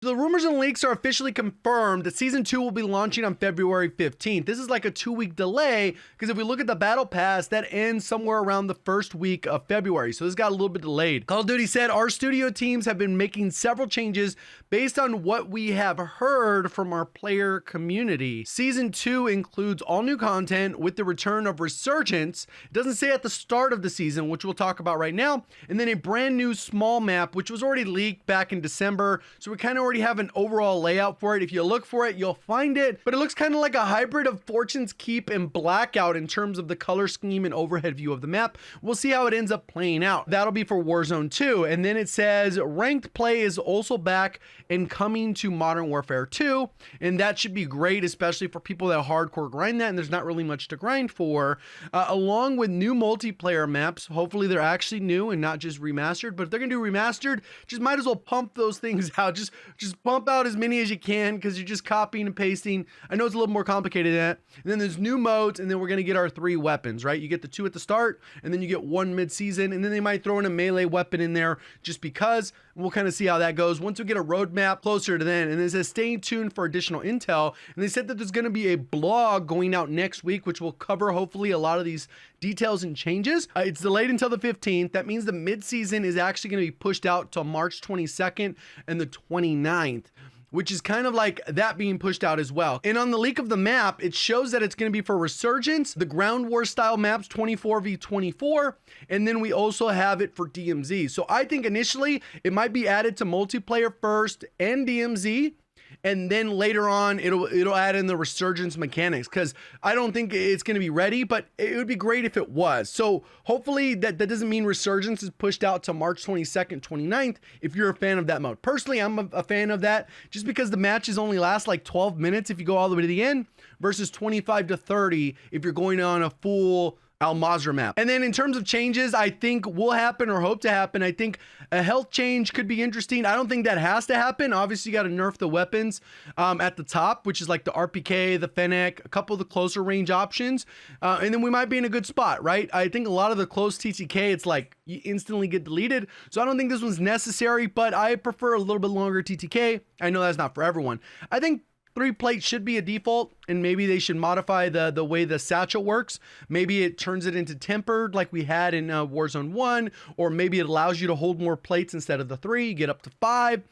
The rumors and leaks are officially confirmed that Season 2 will be launching on February 15th. This is like a 2-week delay because if we look at the Battle Pass, that ends somewhere around the first week of February. So this got a little bit delayed. Call of Duty said, our studio teams have been making several changes based on what we have heard from our player community. Season 2 includes all new content with the return of Resurgence. It doesn't say at the start of the season, which we'll talk about right now. And then a brand new small map, which was already leaked back in December. So we kind of already have an overall layout for it. If you look for it, you'll find it, but it looks kind of like a hybrid of Fortune's Keep and Blackout in terms of the color scheme and overhead view of the map. We'll see how it ends up playing out. That'll be for Warzone 2. And then it says ranked play is also back and coming to Modern Warfare 2. And that should be great, especially for people that hardcore grind that and there's not really much to grind for, along with new multiplayer maps. Hopefully they're actually new and not just remastered, but if they're gonna do remastered, just might as well pump those things out. Just pump out as many as you can because you're just copying and pasting. I know it's a little more complicated than that. And then there's new modes, and then we're going to get our 3 weapons, right? You get the 2 at the start, and then you get 1 mid-season, and then they might throw in a melee weapon in there just because. We'll kind of see how that goes once we get a roadmap closer to then. And it says stay tuned for additional intel. And they said that there's going to be a blog going out next week, which will cover hopefully a lot of these details and changes. It's delayed until the 15th. That means the mid-season is actually going to be pushed out to March 22nd and the 29th. Which is kind of like that being pushed out as well. And on the leak of the map, it shows that it's going to be for Resurgence, the ground war style maps 24v24, and then we also have it for DMZ. So I think initially it might be added to multiplayer first and DMZ, and then later on it'll add in the Resurgence mechanics, because I don't think it's going to be ready, but it would be great if it was. So hopefully that doesn't mean Resurgence is pushed out to March 22nd, 29th if you're a fan of that mode. Personally, I'm a fan of that just because the matches only last like 12 minutes if you go all the way to the end versus 25 to 30 if you're going on a full Al Mazrah map. And then in terms of changes, I think will happen or hope to happen. I think a health change could be interesting. I don't think that has to happen. Obviously, you got to nerf the weapons at the top, which is like the RPK, the Fennec, a couple of the closer range options. And then we might be in a good spot, right? I think a lot of the close TTK, it's like you instantly get deleted. So I don't think this one's necessary, but I prefer a little bit longer TTK. I know that's not for everyone. I think 3 plate should be a default, and maybe they should modify the way the satchel works. Maybe it turns it into tempered like we had in Warzone 1, or maybe it allows you to hold more plates instead of the 3, you get up to 5.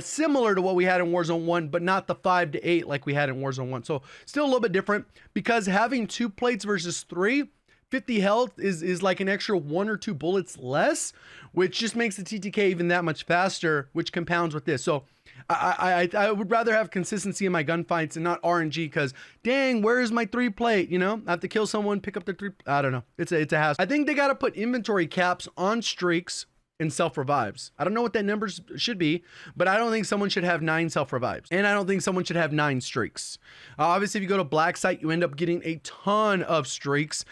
Similar to what we had in Warzone 1, but not the 5 to 8 like we had in Warzone 1. So still a little bit different, because having 2 plates versus 3, 50 health is like an extra 1 or 2 bullets less, which just makes the TTK even that much faster, which compounds with this. So I would rather have consistency in my gunfights and not RNG, because dang, where is my 3 plate? You know, I have to kill someone, pick up the 3. I don't know. It's a hassle. I think they got to put inventory caps on streaks and self-revives. I don't know what that numbers should be, but I don't think someone should have 9 self-revives, and I don't think someone should have 9 streaks. Obviously, if you go to Black Site, you end up getting a ton of streaks.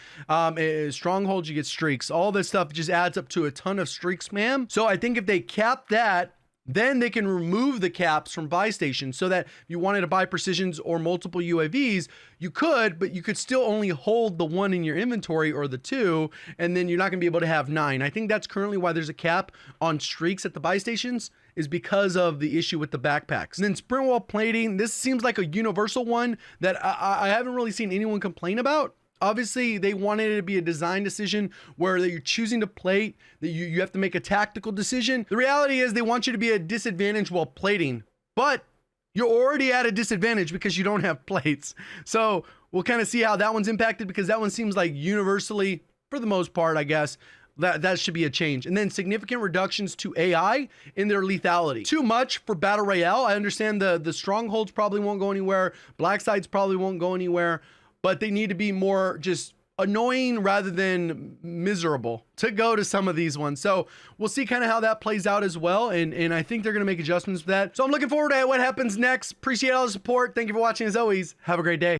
Strongholds, you get streaks. All this stuff just adds up to a ton of streaks, ma'am. So I think if they cap that, then they can remove the caps from buy stations, so that if you wanted to buy precisions or multiple UAVs, you could, but you could still only hold the 1 in your inventory or the 2, and then you're not gonna be able to have 9. I think that's currently why there's a cap on streaks at the buy stations, is because of the issue with the backpacks. And then sprint wall plating, this seems like a universal one that I haven't really seen anyone complain about. Obviously, they wanted it to be a design decision where you're choosing to plate, that you have to make a tactical decision. The reality is they want you to be at a disadvantage while plating, but you're already at a disadvantage because you don't have plates. So we'll kind of see how that one's impacted, because that one seems like universally, for the most part, I guess, that should be a change. And then significant reductions to AI in their lethality. Too much for Battle Royale. I understand the strongholds probably won't go anywhere. Black sites probably won't go anywhere. But they need to be more just annoying rather than miserable to go to some of these ones. So we'll see kind of how that plays out as well. And I think they're going to make adjustments for that. So I'm looking forward to what happens next. Appreciate all the support. Thank you for watching as always. Have a great day.